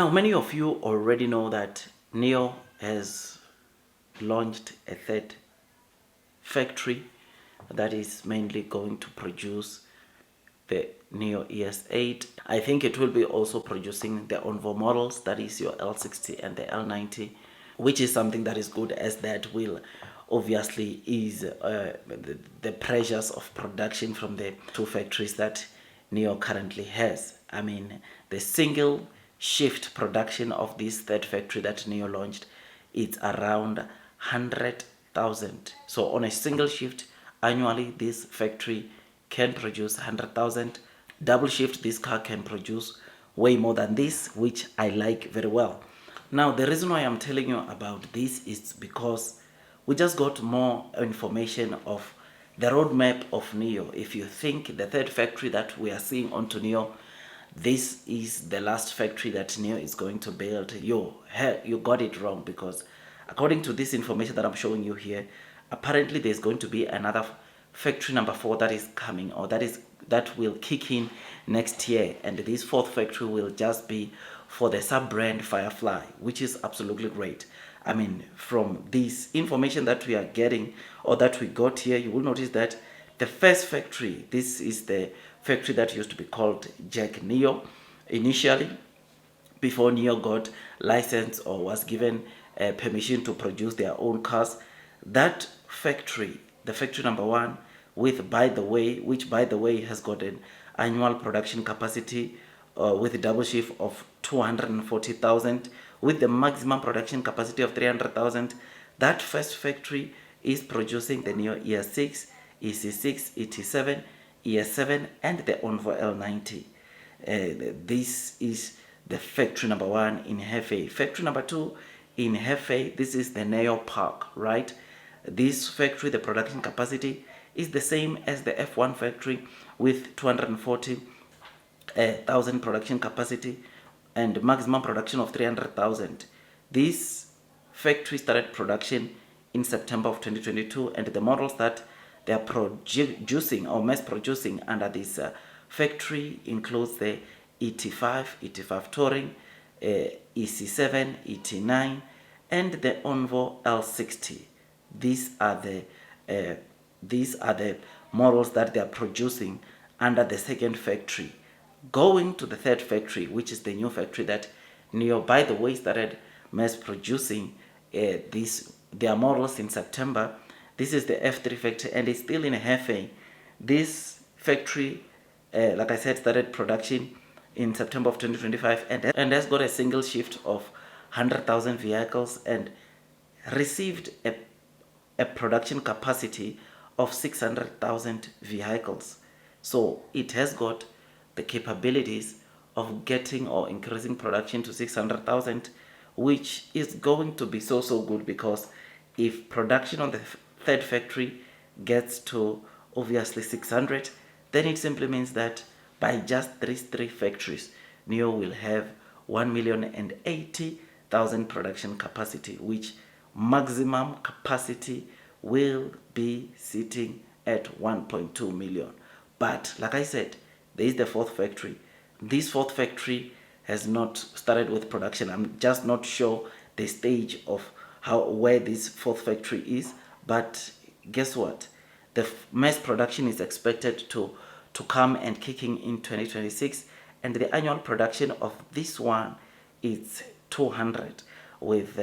Now, many of you already know that NIO has launched a third factory that is mainly going to produce the NIO ES8. I think it will be also producing the ONVO models, that is your L60 and the L90, which is something that is good, as that will obviously ease the pressures of production from the two factories that NIO currently has. I mean, the single shift production of this third factory that NIO launched, it's around 100,000. So on a single shift annually, this factory can produce 100,000. Double shift, this car can produce way more than this, which I like very well. Now, the reason why I'm telling you about this is because we just got more information of the roadmap of NIO. If you think the third factory that we are seeing onto NIO, this is the last factory that NIO is going to build, you got it wrong, because according to this information that I'm showing you here, apparently there's going to be another factory number 4 that is coming, or that will kick in next year, and this fourth factory will just be for the sub-brand FIREFLY, which is absolutely great. I mean, from this information that we are getting, or that we got here, you will notice that the first factory, this is the factory that used to be called Jack NIO initially, before NIO got license or was given permission to produce their own cars. That factory, the factory number 1, which by the way has got an annual production capacity with a double shift of 240,000, with the maximum production capacity of 300,000. That first factory is producing the NIO ES6, EC6, ET7, ES7, and the ONVO L90. This is the factory number 1 in Hefei. Factory number 2 in Hefei, this is the NIO Park, right? This factory, the production capacity is the same as the F1 factory, with 240,000 production capacity and maximum production of 300,000. This factory started production in September of 2022, and the models that they are producing or mass producing under this factory includes the ET5, ET5 Touring, EC7, ET9, and the ONVO L60. These are the models that they are producing under the second factory. Going to the third factory, which is the new factory that NIO, by the way, started mass producing their models in September. This is the F3 factory, and it's still in Hefei. This factory, like I said, started production in September of 2025 and has got a single shift of 100,000 vehicles and received a production capacity of 600,000 vehicles. So it has got the capabilities of getting or increasing production to 600,000, which is going to be so good, because if production on the third factory gets to obviously 600, then it simply means that by just these 3 factories, NIO will have 1,080,000 production capacity, which maximum capacity will be sitting at 1.2 million. But like I said, there is the fourth factory. This fourth factory has not started with production. I'm just not sure the stage of where this fourth factory is, but guess what? The mass production is expected to come and kicking in 2026, and the annual production of this one is 200, with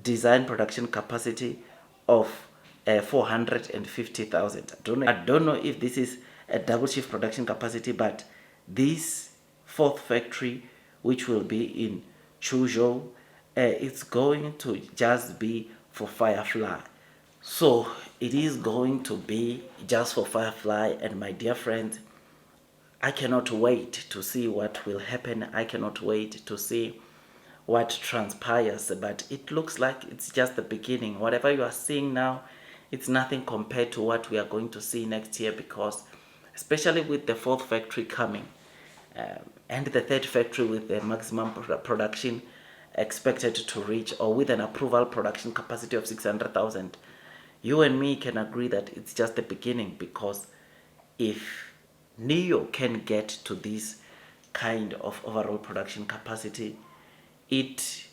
design production capacity of 450,000. I don't know if this is a double shift production capacity, but this fourth factory, which will be in Chuzhou, it's going to just be for FIREFLY. So it is going to be just for FIREFLY, and my dear friends, I cannot wait to see what will happen. I cannot wait to see what transpires, but it looks like it's just the beginning. Whatever you are seeing now, it's nothing compared to what we are going to see next year, because especially with the fourth factory coming, and the third factory with the maximum production expected to reach, or with an approval production capacity of 600,000, you and me can agree that it's just the beginning. Because if NIO can get to this kind of overall production capacity, it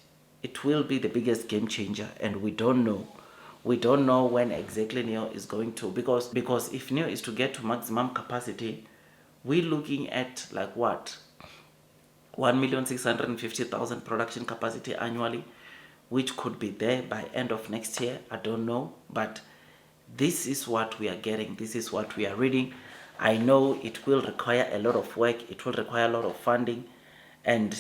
will be the biggest game changer, and we don't know when exactly NIO is going to, because if NIO is to get to maximum capacity, we're looking at like what, 1,650,000 production capacity annually, which could be there by end of next year. I don't know, but this is what we are getting. This is what we are reading. I know it will require a lot of work. It will require a lot of funding, and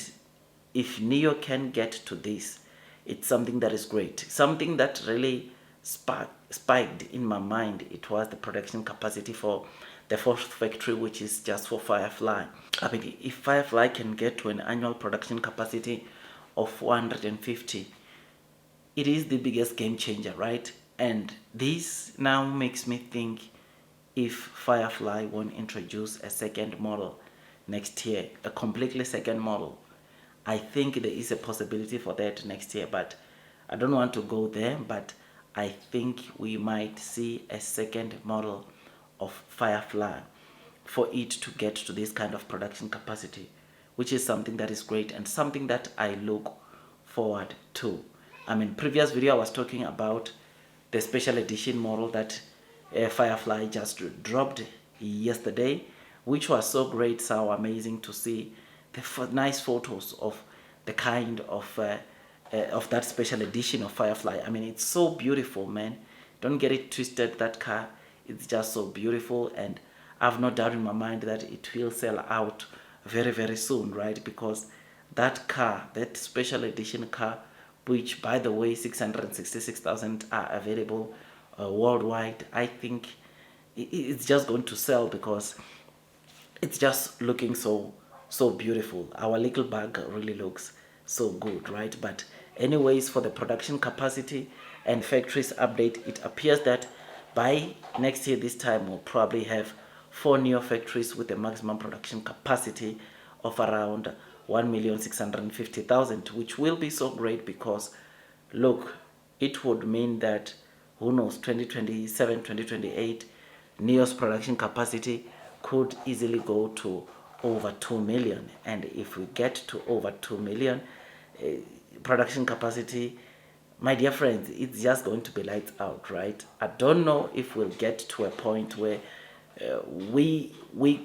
if NIO can get to this, it's something that is great. Something that really spiked in my mind, it was the production capacity for the fourth factory, which is just for FIREFLY. I mean, if FIREFLY can get to an annual production capacity of 450, it is the biggest game changer, right? And this now makes me think, if FIREFLY won't introduce a second model next year, a completely second model, I think there is a possibility for that next year, but I don't want to go there. But I think we might see a second model of FIREFLY for it to get to this kind of production capacity, which is something that is great and something that I look forward to. I mean, previous video I was talking about the special edition model that FIREFLY just dropped yesterday, which was so great, so amazing to see the nice photos of the kind of that special edition of FIREFLY. I mean, it's so beautiful, man. Don't get it twisted. That car, it's just so beautiful, and I've no doubt in my mind that it will sell out very, very soon, right? Because that car, that special edition car, which by the way 666,000 are available worldwide, I think it's just going to sell because it's just looking so beautiful. Our little bag really looks so good, right? But anyways, for the production capacity and factories update, it appears that by next year this time we'll probably have 4 NIO factories with a maximum production capacity of around 1,650,000, which will be so great because look, it would mean that, who knows, 2027, 2028, NIO's production capacity could easily go to over 2 million. And if we get to over 2 million production capacity, my dear friends, it's just going to be lights out, right? I don't know if we'll get to a point where we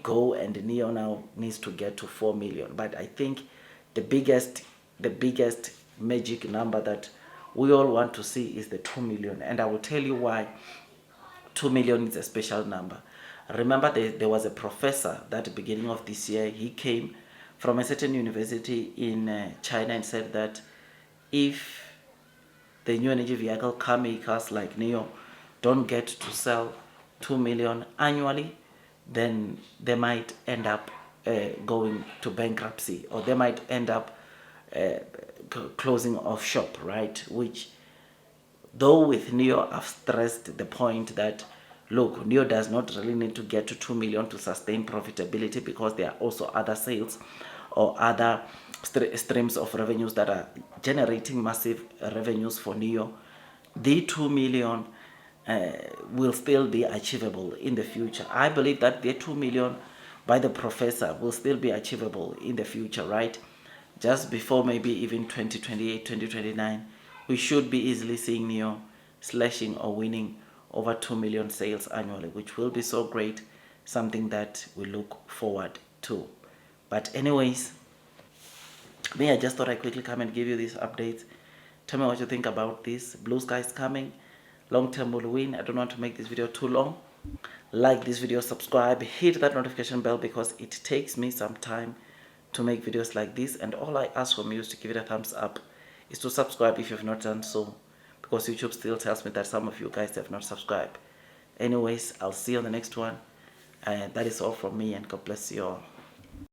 go and NIO now needs to get to 4 million. But I think the biggest magic number that we all want to see is the 2 million. And I will tell you why 2 million is a special number. Remember, there was a professor that at the beginning of this year, he came from a certain university in China and said that if the new energy vehicle car makers like NIO don't get to sell 2 million annually, then they might end up going to bankruptcy, or they might end up closing off shop, right? Which, though with NIO, I've stressed the point that, look, NIO does not really need to get to 2 million to sustain profitability, because there are also other sales or other streams of revenues that are generating massive revenues for NIO. The 2 million will still be achievable in the future. I believe that the 2 million by the professor will still be achievable in the future, right? Just before maybe even 2028, 2029, we should be easily seeing NIO slashing or winning over 2 million sales annually, which will be so great, something that we look forward to. But anyways, I just thought I'd quickly come and give you these updates. Tell me what you think about this. Blue sky is coming. Long term will win. I don't want to make this video too long. Like this video, subscribe, hit that notification bell, because it takes me some time to make videos like this. And all I ask from you is to give it a thumbs up, is to subscribe if you've not done so, because YouTube still tells me that some of you guys have not subscribed. Anyways, I'll see you on the next one. That is all from me, and God bless you all.